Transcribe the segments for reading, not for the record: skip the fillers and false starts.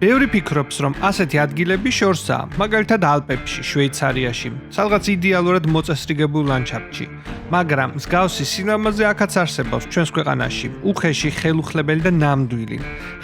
ბევრი ფიქრობს, რომ ასეთი ადგილები შორსაა, მაგალითად ალპებში, შვეიცარიაში, სადღაც იდეალურად მოწესრიგებულ ლანდშაფტში. მაგრამ მსგავსი სილამაზე აქაც არსებობს ჩვენს ქვეყანაში, უხეში, ხელუხლებელი და ნამდვილი.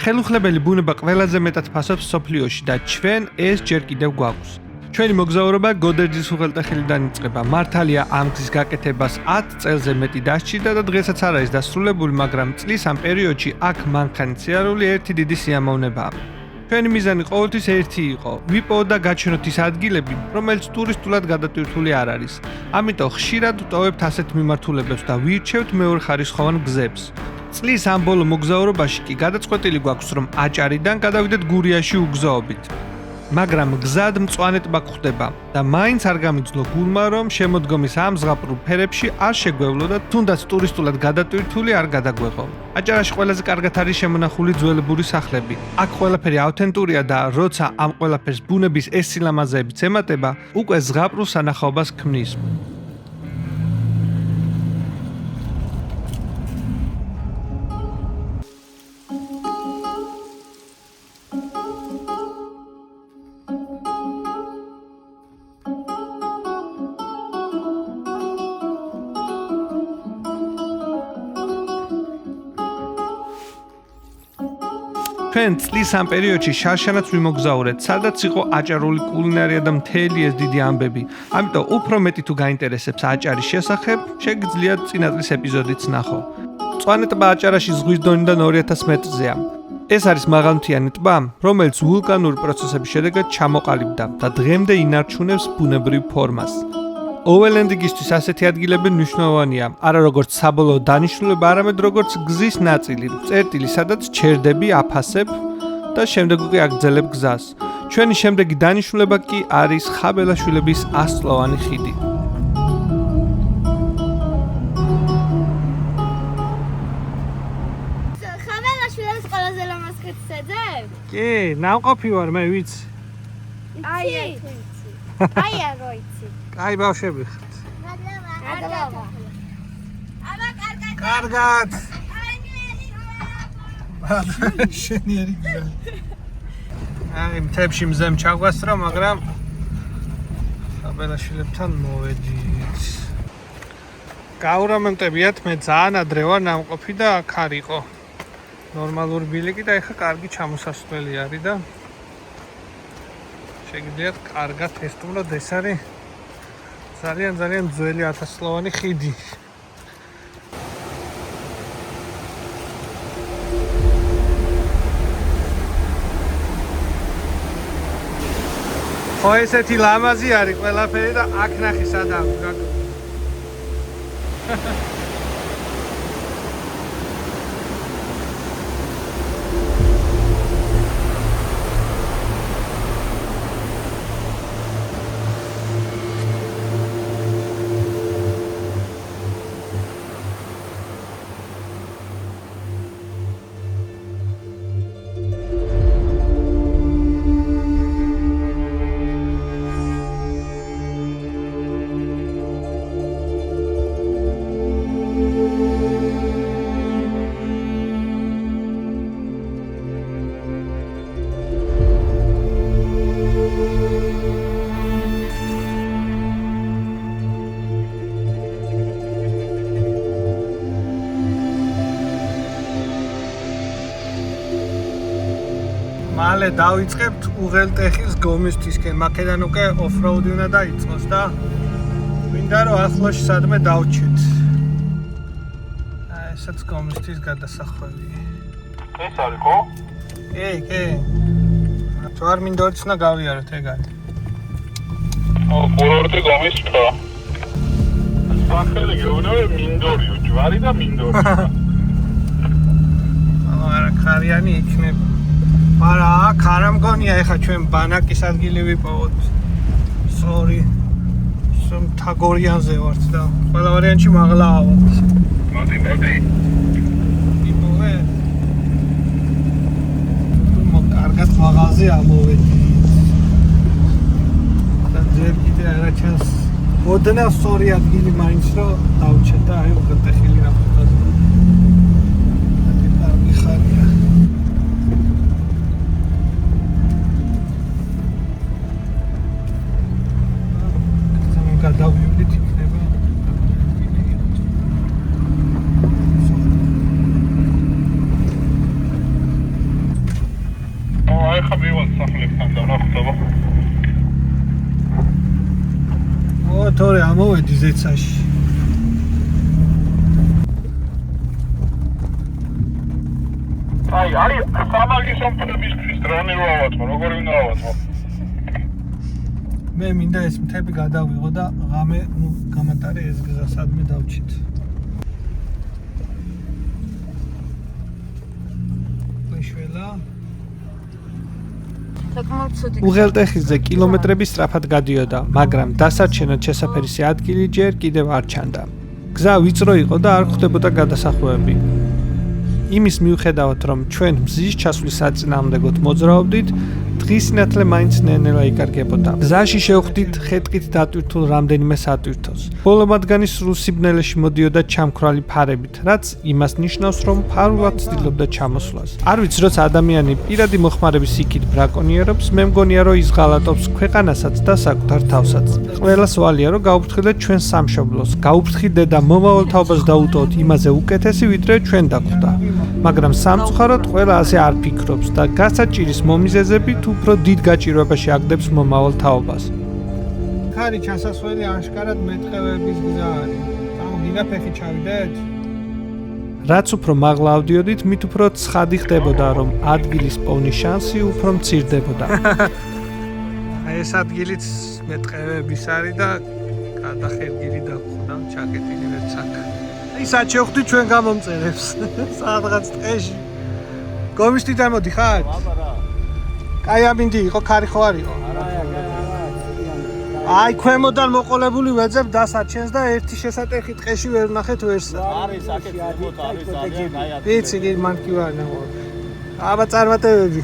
ხელუხლებელი ბუნება ყველაზე მეტად ფასობს სოფლიოში და ჩვენ ეს ჯერ კიდევ გვაქვს. ჩვენი მოგზაურობა გოდერძის უღელტეხილიდან იწყება. მართალია ამ გზის გაკეთებას 10 წელზე მეტი დასჭირდა და დღესაც არ არის დასრულებული, მაგრამ წლის ამ პერიოდში აქ მანქანისიარული ერთი დიდი სიამოვნებაა. ჩვენი მიზანი ყოველთვის ერთი იყო: ვიპოვოთ და გაჩვენოთ ის ადგილები, რომელიც ტურისტულად გადატვირთული არ არის. ამიტომ ხშირად ვტოვებთ ასეთ მიმართულებებს და ვირჩევთ მეორეხარისხოვან გზებს. წლის ამ ბოლო მოგზაურობაში კი გადაწყვეტილი გვაქვს, რომ აჭარიდან გადავიდეთ გურიაში უგზაობით. მაგრამ გზად მწვანე ტბა გვხვდება და მაინც არ გამიძლო გულმა, რომ შემოდგომის ამ ზღაპრულ ფერებში არ შეგვევლო და თუნდაც ტურისტულად გადატვირთული არ გადაგვეღო. აჭარაში ყველაზე კარგად არის შემონახული ძველებური სახლები. აქ ყველაფერი ავთენტურია და როცა ამ ყველაფერს ბუნების ეს სილამაზეებიც ემატება, უკვე ზღაპრულ სანახაობას ქმნის. ჩვენ წლის ამ პერიოდში შარშანაც ვიმოგზაურეთ, სადაც იყო აჭარული კულინარია და მთელი ეს დიდი ამბები. ამიტომ უფრო მეტი თუ გაინტერესებს აჭარის შესახებ, შეგიძლიათ წინა წლის ეპიზოდიც ნახო. მწვანე ტბა აჭარაში ზღვის დონიდან 2000 მეტრზეა. ეს არის მაღალმთიანი ტბა, რომელიც ვულკანური პროცესების შედეგად ჩამოყალიბდა და დღემდე ინარჩუნებს ბუნებრივ ფორმას. ოველენდინგისთვის ასეთი ადგილები მნიშვნელოვანია, არა როგორც საბოლოო დანიშნულება, არამედ როგორც გზის ნაწილი, წერტილი, სადაც ჩერდები, აფასებ და შემდეგ უკვე აგრძელებ გზას. ჩვენი შემდეგი დანიშნულება კი არის ხაბელაშვილების 100-წლოვანი ხიდი. ხაბელაშვილების ყველაზე ლამაზ ხიდს ეძებ? კი, ნამყოფი ვარ მე, ვიცი. აი არ ვიცი. აი ბავშვები ხართ. გადავა. აბა კარგად. შენიერი გზა. აი მთებში მზემ ჩაგვასწრო, მაგრამ ხაბელაშვილებთან მოვედით. გაურამენტებიათ, მე ძალიან ადრე ვარ ნამყოფი და აქ არ იყო ნორმალური ბილიკი და ეხა კარგი ჩამოსასვლელი არის და შეგიძლიათ კარგად ესტუმროთ. ეს არის ძალიან ძველი 1000-წლოვანი ხიდი. ხო ესეთი ლამაზი არის ყველაფერი და აქ ნახე სადაა. მალე დავიწყებთ უღელტეხილის გომისთისკენ, მაქედან უკვე ოფროუდი უნდა დაიწყოს და მინდა რომ ახლოში სადმე დავჩეთ. ესაც გომისთის გადასახვევი. ეს არის ხო? კი. თუ არ მინდა ვარც უნდა გავიაროთ ეგ არის. კურორტი გომისთო. სახელი გეუბნები მინდორიო, ჯვარი და მინდორი. არა ხარიანი იქნება. არა, აქ არ ამგონია ეხა ჩვენ ბანაკის ადგილი ვიპოვოთ. სორი. სულ თაგორიანზე ვართ და ყველა ვარიანტში მაღლაა. მოდი. იპოვე. კარგად მაღალზე ამოვედი. და ძერ კიდე არა ჩანს. ოდნავ სწორი ადგილი მაინც რომ დავჩეთ და აი უღელტეხილი რაფთაზე. კარგი ხარია. თორე ამოვედი ზეცაში. აი, სამაგისო მთებისთვის დრონი ვავაწყო, როგორი უნდა ავაწყო? მე მინდა ეს მთები გადავიღო და ღამე, გამატარე ეს გზა სადმე დავჭით. შეშველა. უღელტეხილზე კილომეტრები სწრაფად გადიოდა, მაგრამ დასარჩენად შესაფერისი ადგილი ჯერ კიდევ არ ჩანდა. გზა ვიწრო იყო და არ ხვდებოდა გადასახვევები. იმის მიუხედავად, რომ ჩვენ მზის ჩასვლის საწინააღმდეგოდ მოძრაობდით, დღის სინათლე მაინც ნელ-ნელა იკარგებოდა. გზაში შევხვდით ხეტყით დატვირთულ რამდენიმე სატვირთოს. ბოლო მათგანი სრულ სიბნელეში მოდიოდა ჩამქრალი ფარებით, რაც იმას ნიშნავს, რომ ფარულად ცდილობდა ჩამოსვლას. არ ვიცი, როცა ადამიანი პირადი მოხმარების იქით ბრაკონიერობს, მე მგონია, რომ ის ღალატობს ქვეყანასაც და საკუთარ თავსაც. ყველას ვალია, რომ გაუფრთხილდეთ ჩვენ სამშობლოს, გაუფრთხილდეთ და მომავალ თაობას დაუტოვოთ იმაზე უკეთესი, ვიდრე ჩვენ დაგვხვდა. მაგრამ სამწუხაროდ ყველა ასე არ ფიქრობს და გასაჭირის მომიზეზებით უფრო დიდ გაჭირვებაში აგდებს მომავალ თაობას. ხარი ჩასასვლელი აშკარად მეტყევების გზა არის. წამოგინა ფეხი ჩავიდეთ? რაც უფრო მაღლა ავდიოდით, მით უფრო ცხადი ხდებოდა, რომ ადგილის პოვნის შანსი უფრო მცირდებოდა. აი ეს ადგილიც მეტყევების არის და გადახერგილი დაგვხდა, ჩაკეტილი ვერც აქ. ისაც შევხვდი ჩვენ გამომწერებს სადღაც ტყეში. გომიშტიდან მოდიხარ? კაი ამინდი იყო, ქარი ხო არისო? აი ქვემოდან მოყოლებული ვეძებ დასაჩენს და ერთი შესატეხი ტყეში ვერ ვნახეთ ვერსა. არის აქეთ ზემოთ არის ძალიან აი ადგილი. ვიცი კი მან კი ვარ ნახო. აბა წარმატებები.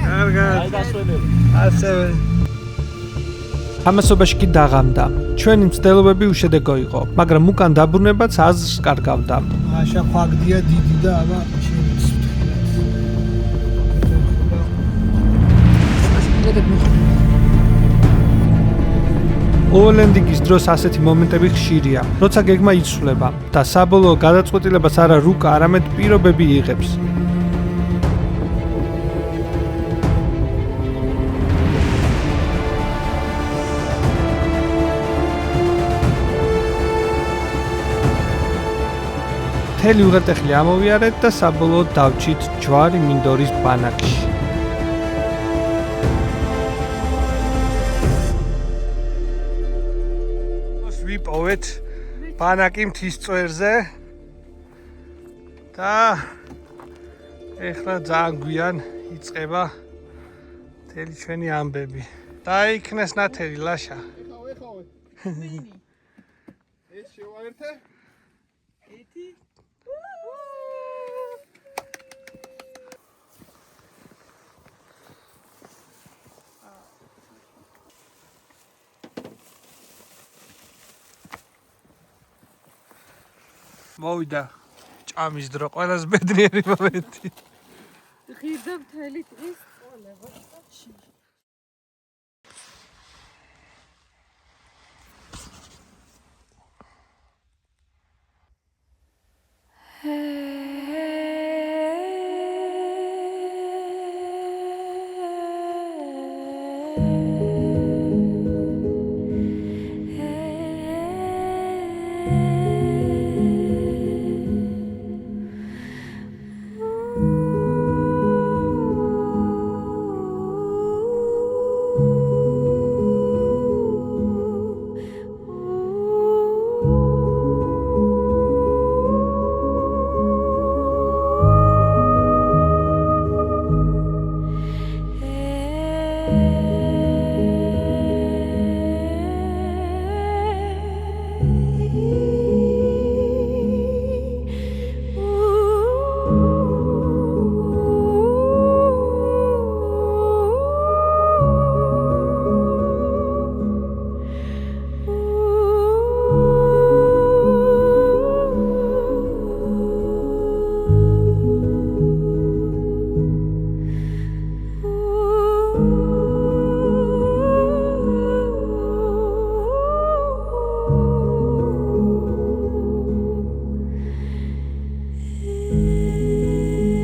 კარგად. აი დასვენები. ასევე ამასობაში კი დაღამდა. ჩვენი მცდელობები უშედეგო იყო, მაგრამ უკან დაბრუნებაც აზრს კარგავდა. აშა ფაქტია დიდი და აბა ოლენდინგის დროს ასეთი მომენტები ხშირია, როცა გეგმა იცვლება და საბოლოო გადაწყვეტილებას არა რუკა, არამედ პირობები იღებს. მთელი უღელტეხილი ამოვიარეთ და საბოლოოდ დავჭით ჯვარი მინდორის ბანაკში. ვიპოვეთ ბანაკი მთის წვერზე და ეხლა ძალიან გვიან იწყება მთელი ჩვენი ამბები. დაიქნეს ნათელი ლაშა. ეს შევაერთე? მოვიდა ჭამის დრო, ყველაზე ბედნიერი მომენტი. ღირდა მთელი ტყის ყოლება.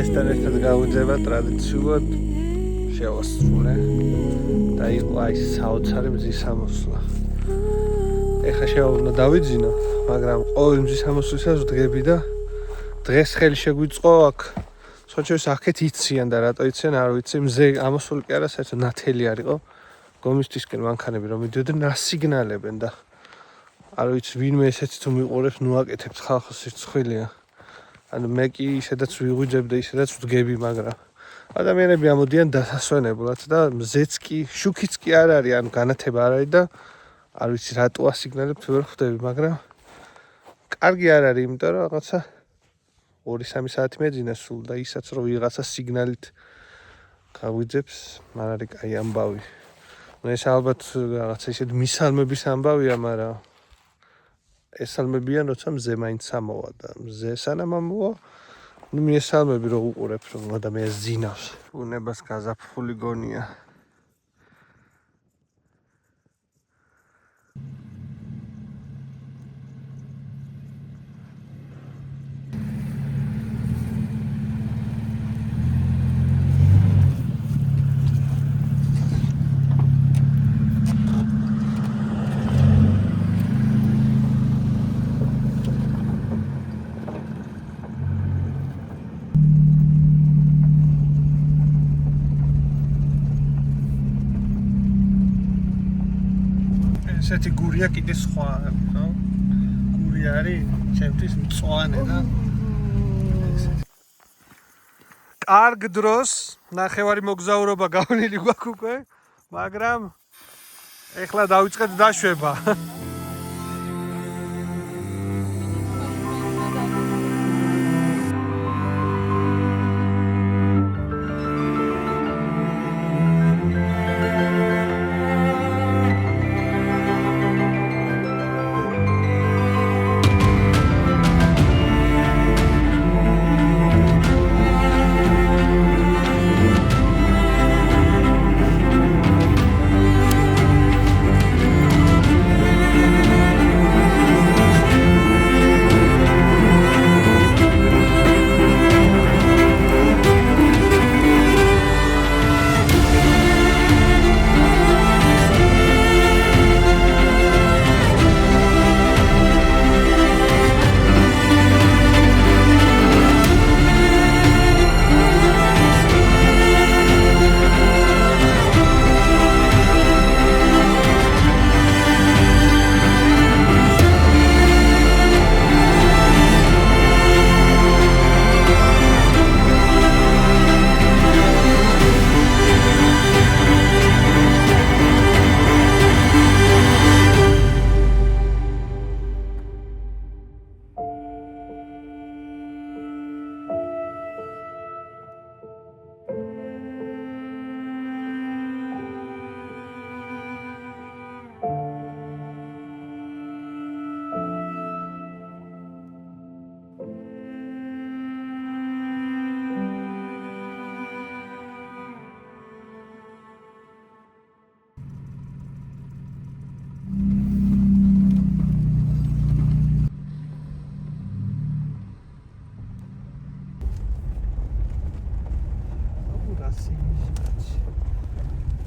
ესთან გაუძება ტრადიციულად შევასრულე და იყო აი საოცარი მზის ამოსვლა. ეხლა შევალ დავიძინო, მაგრამ ყოველ მზის ამოსვლისას ვდგები და დღეს ხელი შეგვიწყო აქ. სოჩოს აქეთ იციან და რატო იციან არ ვიცი, მზე ამოსული კი არა, საერთოდ ნათელი არისო. გომისთვისკენ მანქანები რომ მიდიოდნენ, რა სიგნალებენ და არ ვიცი, ვინმე ესეთი თუ მიყურებს, ნუ აკეთებს ხალხს სიცხვილია. ანუ მე კი ისედაც ვიღვიძებ და ისედაც ვდგები, მაგრამ ადამიანები ამოდიან დასასვენებლად და მზეც კი, შუქიც კი არ არის, ანუ განათება არ არის და არ ვიცი რატოა სიგნალებს ვერ ხვდები, მაგრამ კარგი არ არის, იმიტომ რომ რაღაცა 2-3 საათი მეძინა სულ და ისაც რომ ვიღაცა სიგნალით გავიძებს, მარ არის კაი ამბავი. ეს ალბათ რაღაცა ისეთ მისალმების ამბავია, მაგრამ ესალმებიან, როცა მზე მაინც ამოვა და მზე სანამ ამოვა, ნუ მიესალმები რომ უყურებ, რომ ადამიანს ზინავს. უნებას გაზაფხული გონია. ესეთი გურია კიდე სხვა, ხო? გური არის ჩემთვის მწვანე და ესეთი. კარგ დროს ნახევარი მოგზაურობა გავნილი გვაქვს უკვე, მაგრამ ეხლა დავიწყეთ დაშვება.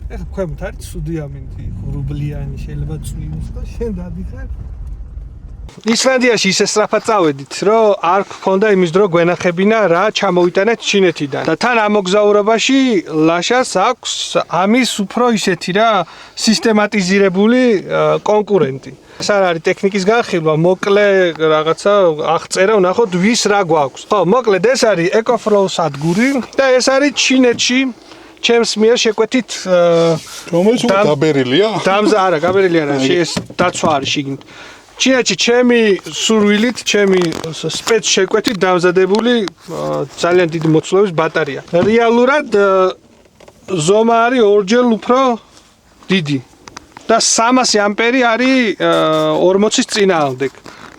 ეხლა ქვემოთ არის ცუდი ამინდი, რუბლიანი შეიძლება წვიმოს და შენ დადიხარ. ისლანდიაში ისე სწრაფად წავედით, რომ არ გქონდა იმის დრო გვენახებინა რა ჩამოვიტანეთ ჩინეთიდან. და თან ამ მოგზაურობაში ლაშას აქვს ამის უფრო ისეთი რა სისტემატიზირებული კონკურენტი. ეს არ არის ტექნიკის განხილვა, მოკლე რაღაცა აღწერა ვნახოთ ვის რა გვაქვს. ხო, მოკლედ ეს არის ეკოფლოუ სადგური და ეს არის ჩინეთში. ჩემს მიერ შეკვეთით რომელიც გაბერილია? არა, გაბერილი არა, ეს დაცვა არის შიგნით. ჩინეთში ჩემი სურვილით, ჩემი სპეც შეკვეთით დამზადებული ძალიან დიდი მოცულობის ბატარეა. რეალურად ზომა არის ორჯერ უფრო დიდი და 300 ამპერი არის 40-ის წინააღმდეგ.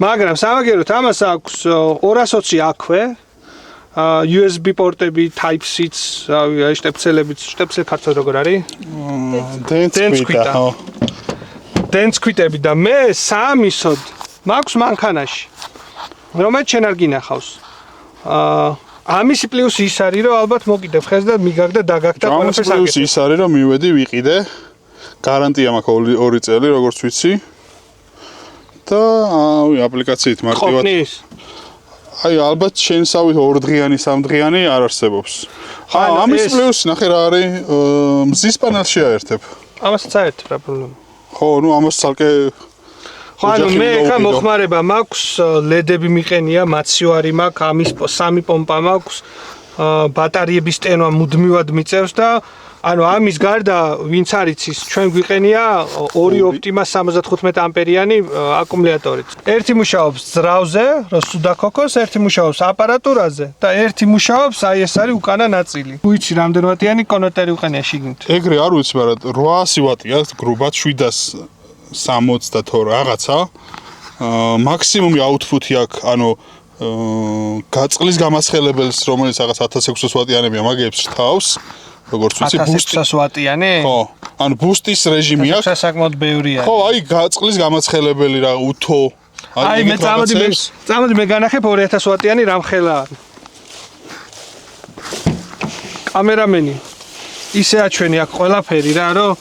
მაგრამ სამაგეროთ ამას აქვს 220 აქვე. USB პორტები, Type-C-ც, შტეპსელებიც, შტეპსელი ქართულად როგორ არის? დენსკვიტა, ხო. დენსკვიტები და მე სამისოდ მაქვს მანქანაში. რომელიც შენ არ გინახავს. ამისი პლუსი ის არის, რომ ალბათ მოკიდებ ხეს და მიგაგდა დაგაგდა ყველაფერს აკეთებ. პლუსი ის არის, რომ მივედი, ვიყიდე. გარანტია მაქვს 2 წელი, როგორც ვიცი. და აპლიკაციით მარტივად. ყოფნის? აი ალბათ შენსავით 2 დღიანი, 3 დღიანი არ არსებობს. ამის პლუსი ნახე რა არის, მზის პანელში აერთებ. ამასაც აერთებ რა პრობლემა. ხო, ნუ ამას ცალკე ხო, ანუ მე ხა მოხმარება მაქვს, ლედები მიყენია, მაციوارი მაქვს, ამის 3 პომპა მაქვს, ბატარეების ტენვა მუდმივად მიწევს და ანუ ამის გარდა ვინც არ იცის, ჩვენ გვიყენია 2 Optima 75 ამპერიანი აკუმულატორით. ერთი მუშაობს ძრავზე, რო სუდა ქოქოს, ერთი მუშაობს აპარატურაზე და ერთი მუშაობს აი ეს არის უკანა ნაწილი. უიცი რამდენ ვატიანი კონვერტერი უყენია შიგნით. ეგრე არ ვიცი, მაგრამ 800 ვატია, გრუბად 760 და თო რაღაცა. მაქსიმუმი აუთპუტი აქვს, ანუ გაწყლის გამასხელებელს, რომელიც რაღაც 1600 ვატიანებია, მაგებს რთავს. როგორც ვიცი, ბუსტი 1600 ვატიანი? ხო, ანუ ბუსტის რეჟიმი აქვს. საკმაოდ ბევრია. ხო, აი გაწყლის გამასხელებელი რა უთო. აი მე წამოდი მე განახებ 2000 ვატიანი რამხელა. კამერამენი ისე აჩვენი აქ ყველაფერი რა, რომ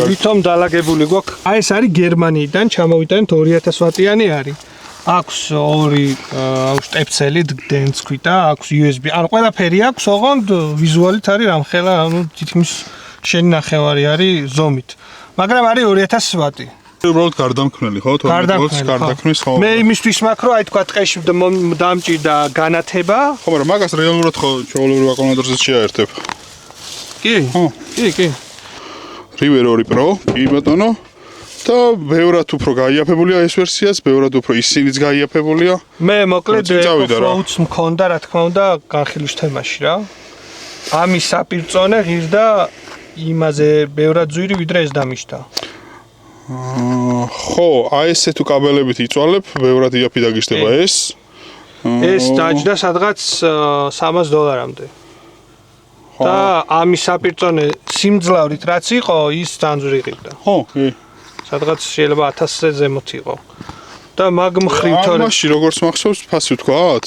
ვითომ დალაგებული გვაქვს. აი ეს არის გერმანიიდან ჩამოვიტანეთ 2000 ვატიანი არის. აქვს 2 შტეფცელი დენს ქვითა, აქვს USB. ანუ ყველაფერი აქვს, ოღონდ ვიზუალით არის რამხელა, ანუ თითქმის შენი ნახევარი არის ზომით. მაგრამ არის 2000 ვატი. უბრალოდ გარდამქმნელი, ხო? გარდაქმნის ხო. მე იმისთვის მაქვს, რომ აი თქვა ტყეში დამჭირდა განათება. ხო, მაგრამ მაგას რეალურად ხო ჩვეულებრივ აკუმულატორზე შეაერთებ. კი. კი. River 2 Pro, კი ბატონო. და ბევრად უფრო გაიაფებულია ეს ვერსიაც, ბევრად უფრო ისინიც გაიაფებულია. მე მოკლედ floats მქონდა, რა თქმა უნდა, განხილვის თემაში რა. ამის საპირწონე ღირდა იმაზე ბევრად ძვირი ვიდრე ეს დამიშთა. ხო, აი ესე თუ კაბელებით იწვალებ, ბევრად იაფი დაგიშდება ეს. ეს დაჯდა სადღაც $300-მდე. და ამის საპირწონე სიმძლავრით რაც იყო, ის ძანძური ღირდა. ხო, კი. სადღაც შეიძლება 1000-ზე ზემოთ იყო. და მაგ მხრივ თორე ამაში როგორც მახსოვს, ფასი ვთქვათ,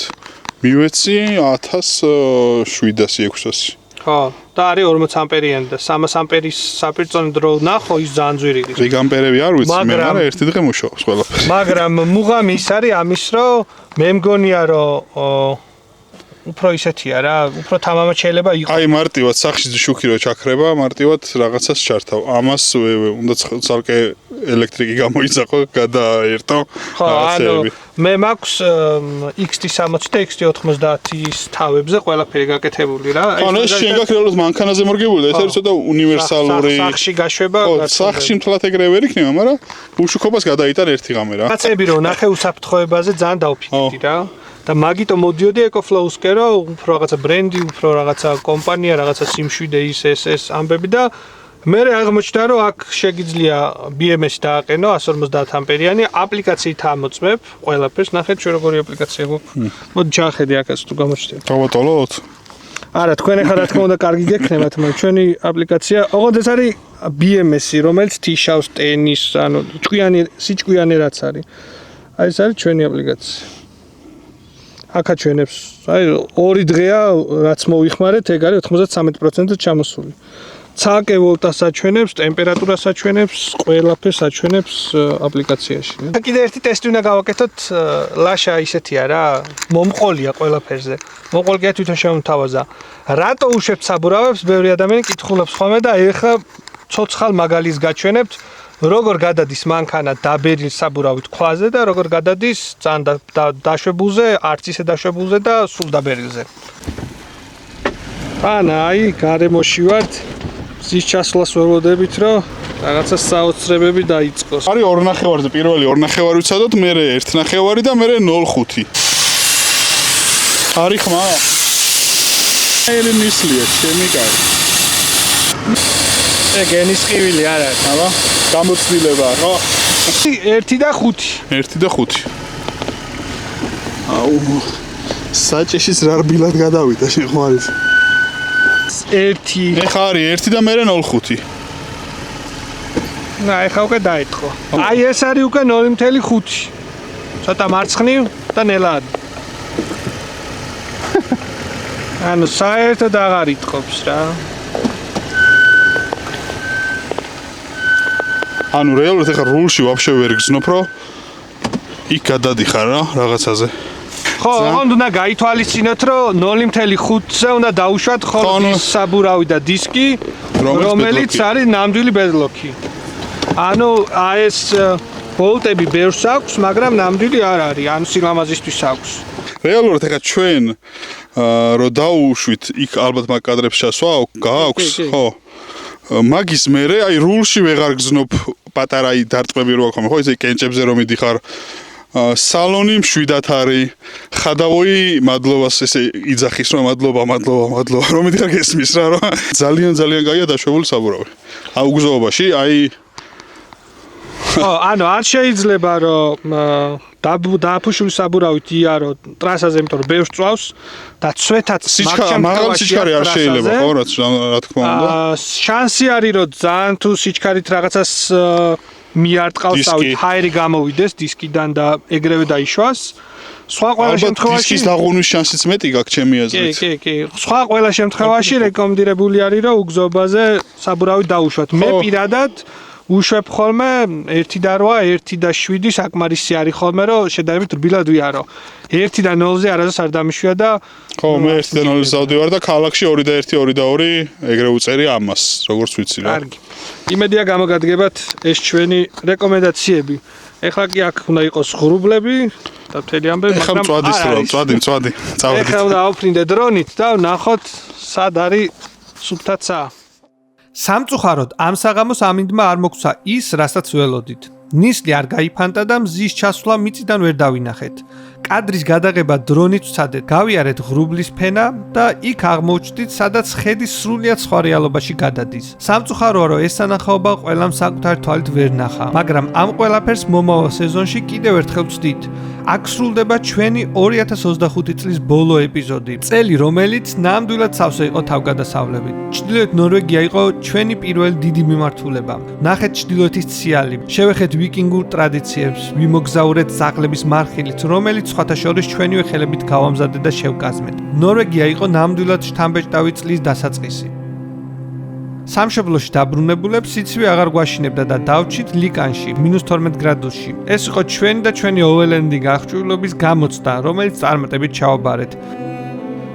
მივეცი 1700-600. ხო, და არის 40 ამპერიანი და 300 ამპერის საპირწონე დრო ნახო, ის ძალიან ძვირი ღირდა. რიგ ამპერები არ ვიცი, მე მაგრამ ერთი დღე მუშაობს ყველაფერი. მაგრამ მუღამი ის არის ამის, რომ მე მგონია, რომ უფრო ისეთია რა, უფრო თამამად შეიძლება იყოს. აი მარტივად სახში შუქი რო ჩაქრება, მარტივად რაღაცას ჩართავ. ამას უნდა ცალკე ელექტრიკი გამოიძახო, გადააერთო რაღაცები. მე მაქვს XT60 და XT90-ის თავებზე ყველაფერი გაკეთებული რა. ანუ ეს შენ გაქრეულოთ მანქანაზე მორგებული და ეს არის ცოტა უნივერსალური. სახში გაშვება. სახში მთლად ეგრე ვერ იქნება, მაგრამ უშუქობას გადაიტან ერთი ღამე რა. კაცები რო ნახე უსაფრთხოებაზე ძალიან დავფიქრდი რა. და მაგიტო მოდიოდი EcoFlow-სკენ რო უფრო რაღაცა ბრენდი, უფრო რაღაცა კომპანია, რაღაცა სიმშვიდე ის ამბები და მე აღმოჩნდა რომ აქ შეგიძლია BMS-ი დააყენო 150 ამპერიანი აპლიკაციით ამოწმებ ყველაფერს. ნახეთ ჩვენ როგორი აპლიკაცია გვაქვს. მოდი ჩახედე აქაც თუ გამოჩნდება. დავატოლოთ? არა, თქვენ ახლა რა თქმა უნდა კარგი გექნებათ, მაგრამ ჩვენი აპლიკაცია, ოღონდ ეს არის BMS-ი, რომელიც თიშავს ტენის, ანუ სიჭკვიანი რაც არის. აი ეს არის ჩვენი აპლიკაცია. აქა ჩვენებს, აი 2 დღეა რაც მოვიხმარეთ, ეგ არის 93%-ზე ჩამოსული. ცალკე ვოლტას აჩვენებს, ტემპერატურას აჩვენებს, ყველაფერს აჩვენებს აპლიკაციაში. კიდე ერთი ტესტი უნდა გავაკეთოთ, ლაშა ისეთია რა, მომყოლია ყველაფერზე. მომყოლია თვითონ შემოთავაზა. რატო უშვებთ საბურავებს? ბევრი ადამიანი კითხულობს ხოლმე და ეხლა ცოცხალ მაგალითს გაჩვენებთ. როგორ გადადის მანქანა დაბერილ საბურავით ქვაზე და როგორ გადადის ძალიან დაშვებულზე, არც ისე დაშვებულზე და სულ დაბერილზე. აი, გარემოში ვართ. მზის ჩასვლას ვეროდებით, რომ რაღაცა საოცრებები დაიწყოს. არის 2 ნახევარზე, პირველი 2 ნახევარი ვცადოთ, მერე 1 ნახევარი და მერე 0.5. არის ხმა? ელი მისლია, ჩემი კარი. ეგ ენის ყივილი არ არის. აბა, გამოცდილება, ხო? 1 და 5. 1 და 5. აუ, საჭეშის რა რბილად გადავიდა შეხვარის. 1. ეხა არის 1 და მერე 0.5. ეხა უკვე დაიწყო. აი ეს არის უკვე 0.5. ცოტა მარცხნივ და ნელად. ანუ საერთოდ აღარ იტყობს რა. ანუ რეალურად ეხა რულში ვაფშე ვერ გზნობ, რომ იქ გადადიხარ რა რაღაცაზე. ხო, ოღონდ უნდა გაითვალისწინოთ, რომ 0.5-ზე უნდა დაუშვათ ხოლმე საბურავი და დისკი, რომელიც არის ნამდვილი ბედლოქი. ანუ აი ეს ბოლტები ბევრს აქვს, მაგრამ ნამდვილი არ არის, ანუ სილამაზისთვის აქვს. რეალურად ეხა ჩვენ რო დაუშვით, იქ ალბათ მაგ კადრებს ჩასვა გააქვს, ხო? მაგის მერე აი რულში ვეღარ გზნობ პატარა დარტყმები რო აქვს, ხო, ესე კენჭებზე რომ მიდიხარ. სალონი მშვიდად არის. ხადავოი მადლობას ესე იძახის რომ მადლობა რომ მიდიხარ გესმის რა რომ ძალიან კაია დაშვებული საბურავი. აუგზაობაში აი ანუ არ შეიძლება რომ დააფუშული საბურავით იარო ტრასაზე, იმიტომ რომ ბევრს წვავს და ცვეთაც მაღალი სიჩქარე არ შეიძლება, ხო, რა თქმა უნდა. შანსი არის რომ ძალიან თუ სიჩქარით რაღაცას მიარტყავს, თავი ჰაერი გამოვიდეს დისკიდან და ეგრევე დაიშვას. სხვა ყველა შემთხვევაში დისკის დაღუნის შანსიც მეტი გაქვს ჩემი აზრით. კი. სხვა ყველა შემთხვევაში რეკომენდირებული არის რომ უგზობაზე საბურავი დაუშვათ. მე პირადად უშვებ ხოლმე 1 და 8, 1 და 7 საკმარისი არის ხოლმე, რომ შედარებით რბილად ვიარო. 1 და 0-ზე არასდროს არ დამიშვია და ხო, მე 1 და 0-ზე დავდივარ და ქალაქში 2 და 1, 2 და 2 ეგრე უწერი ამას, როგორც ვიცი რა. კარგი. იმედია გამოგადგებათ ეს ჩვენი რეკომენდაციები. ეხლა კი აქ უნდა იყოს ღრუბლები და მთელი ამბები, მაგრამ წვადი. წავედით. ეხლა უნდა ავფრინდე დრონით და ვნახოთ სად არის სუფთაცა. სამწუხაროდ ამ საღამოს ამინდმა არ მოგცა ის, რასაც ველოდით. ნისლი არ გაიფანტა და მზის ჩასვლა მიწიდან ვერ დავინახეთ. კადრის გადაღება დრონით ვცადეთ, გავიარეთ ღრუბლის ფენა და იქ აღმოჩნდით, სადაც ხედი სრულიად სხვა რეალობაში გადადის. სამწუხაროა, რომ ეს სანახაობა ყველამ საკუთარი თვალით ვერ ნახა, მაგრამ ამ ყველაფერს მომავალ სეზონში კიდევ ერთხელ ვცდით. აქ სრულდება ჩვენი 2025 წლის ბოლო ეპიზოდი. წელი, რომელიც ნამდვილად სავსე იყო თავგადასავლებით. ჩრდილოეთ ნორვეგია იყო ჩვენი პირველი დიდი მიმართულება. ნახეთ ჩრდილოეთის ციალი, შევეხეთ ვიკინგურ ტრადიციებს, ვიმოგზაურეთ ძაღლების მარხილით, რომელიც სხვათა შორის ჩვენივე ხელებით გავამზადეთ და შევკაზმეთ. ნორვეგია იყო ნამდვილად შთამბეჭდავი წლის დასაწყისი. სამშობლოში დაბრუნებულებს სიცივე აღარ გვაშინებდა და დავჭით ლიკანში -12 გრადუსში. ეს იყო ჩვენი და ჩვენი ოველენდი გახჭულობის გამოცდა, რომელიც წარმატებით ჩავაბარეთ.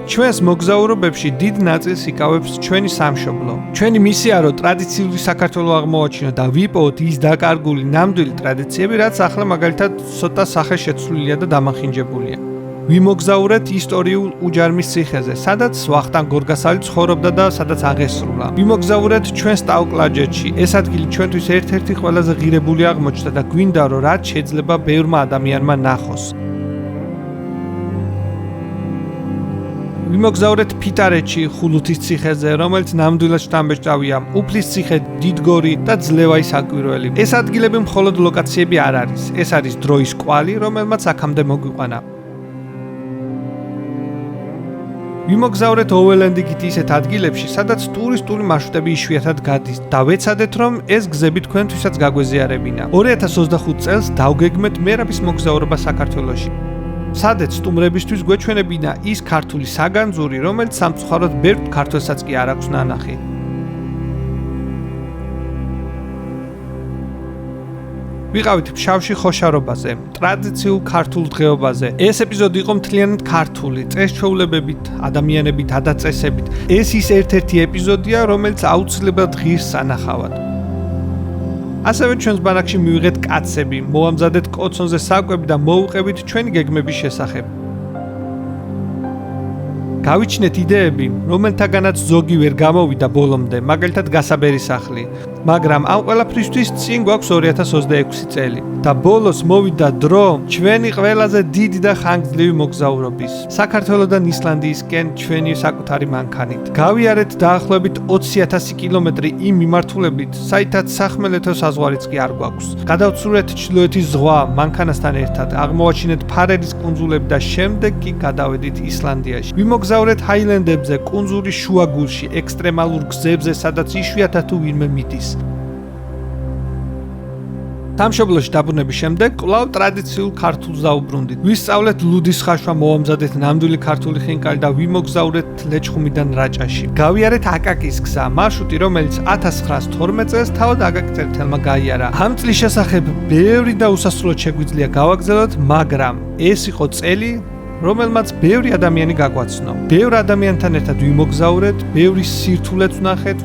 ჩვენს მოგზაურობებში დიდ ნაწილს იკავებს ჩვენი სამშობლო. ჩვენი მისია რომ ტრადიციული საქართველო აღმოვაჩინოთ და ვიპოვოთ ის დაკარგული ნამდვილი ტრადიციები, რაც ახლა მაგალითად ცოტა სახეშეცვლილია და დამახინჯებულია. ვიმოგზაურეთ ისტორიულ უჯარმის ციხეზე, სადაც ვახტანგ გორგასალი ცხოვრობდა და სადაც აღესრულა. ვიმოგზაურეთ ჩვენს ტაუკლაჯეთში. ეს ადგილი ჩვენთვის ერთ-ერთი ყველაზე ღირებული აღმოჩნდა და გვინდა რომ რაც შეიძლება ბევრმა ადამიანმა ნახოს. ვიმოგზაურეთ ფიტარეთში, ხულუთის ციხეზე, რომელიც ნამდვილად შთამბეჭდავია, უფლის ციხე, დიდგორი და ძლევაის საკვირველი. ეს ადგილები მხოლოდ ლოკაციები არ არის, ეს არის დროის კვალი, რომელმაც აქამდე მოგვიყვანა. ვიმოგზავრეთ ოველენდიგით ისეთ ადგილებში, სადაც ტურისტული მარშრუტები იშვიათად გადის და ვეცადეთ, რომ ეს გზები თქვენთვისაც გაგვეზიარებინა. 2025 წელს დავგეგმეთ მერაბის მოგზაურობა საქართველოში. სადაც სტუმრებისთვის გვეჩვენებინა ის ქართული საგანძური, რომელიც სამწუხაროდ ბევრ ქართველსაც კი არ აქვს ნანახი. ვიყავით ფშავში ხოშარობაზე, ტრადიციულ ქართულ დღეობაზე. ეს ეპიზოდი იყო მთლიანად ქართული, წესჩვეულებებით, ადამიანებით, ადაწესებით. ეს ის ერთ-ერთი ეპიზოდია, რომელიც აუცილებლად ღირს სანახავად. ასევე ჩვენს ბანაკში მივიღეთ კაცები, მოვამზადეთ კოცონზე საკვები და მოვუყევით ჩვენი გეგმების შესახებ. გავიჩინეთ იდეები, რომელთაგანაც ზოგი ვერ გამოვიდა ბოლომდე, მაგალითად გასაბერი სახლი. მაგრამ ამ ყველაფრისთვის წინ გვაქვს 2026 წელი და ბოლოს მოვიდა დრო ჩვენი ყველაზე დიდი და ხანგრძლივი მოგზაურობის. საქართველოდან ისლანდიისკენ ჩვენი საკუთარი მანქანით. გავიარეთ დაახლოებით 20,000 კილომეტრი იმ მიმართულებით, საითაც სახმელეთო საზღვარიც კი არ გვაქვს. გადავცურეთ ჩრდილოეთის ზღვა მანქანასთან ერთად, აღმოვაჩინეთ ფარერის კუნძულები და შემდეგ კი გადავედით ისლანდიაში. ვიმოგზავრეთ ჰაილენდებზე, კუნძულის შუაგულში, ექსტრემალურ გზებზე, სადაც იშვიათად თუ ვინმე მიდის. სამშობლოში დაბრუნების შემდეგ კვლავ ტრადიციულ ქართულს დაუბრუნდით. ვისწავლეთ ლუდის ხაშვა, მოვამზადეთ ნამდვილი ქართული ხინკალი და ვიმოგზაურეთ ლეჩხუმიდან რაჭაში. გავიარეთ აკაკის გზა, მარშრუტი, რომელიც 1912 წელს თავად აკაკი წერეთელმა გაიარა. ამ წლის შესახებ ბევრი და უსასრულოდ შეგვიძლია გავაგზავნოთ, მაგრამ ეს იყო წელი, რომელმაც ბევრი ადამიანი გაგვაცნო. ბევრ ადამიანთან ერთად ვიმოგზაურეთ, ბევრი სირთულეც ვნახეთ,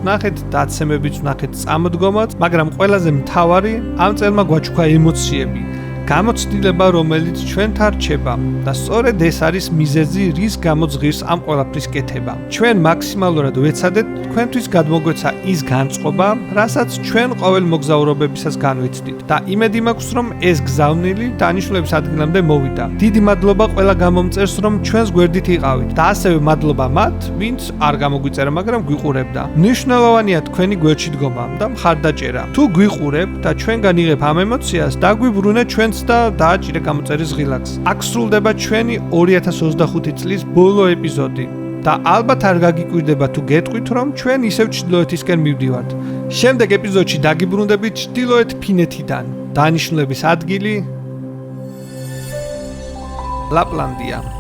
დაცემებიც ვნახეთ, წამოდგომაც, მაგრამ ყველაზე მთავარი, ამ წელმა გვაჩქვა ემოციები. გამოცდილება, რომელიც ჩვენთან რჩება და სწორედ ეს არის მიზეზი, რის გამოც ღირს ამ ყველაფრის კეთება. ჩვენ მაქსიმალურად ვეცადეთ თქვენთვის გადმოგვეცა ის განწყობა, რასაც ჩვენ ყოველ მოგზაურობებისას განვიცდით და იმედი მაქვს, რომ ეს გზავნილი დანიშნულების ადგილამდე მოვიდა. დიდი მადლობა ყველა გამომწერს, რომ ჩვენს გვერდით იყავით და ასევე მადლობა მათ, ვინც არ გამოგვიწერა, მაგრამ გვიყურებდა. მნიშვნელოვანია თქვენი გვერდში დგომა და მხარდაჭერა. თუ გვიყურებ და ჩვენგან იღებ ამ ემოციას, დაგვიბრუნე ჩვენს და დააჭირე გამოწერის ღილაკს. აქ სრულდება ჩვენი 2025 წლის ბოლო ეპიზოდი და ალბათ არ გაგიკვირდება თუ გეტყვით, რომ ჩვენ ისევ ჩრდილოეთისკენ მივდივართ. შემდეგ ეპიზოდში დაგიბრუნდებით ჩრდილოეთ ფინეთიდან. დანიშნულების ადგილი ლაპლანდია.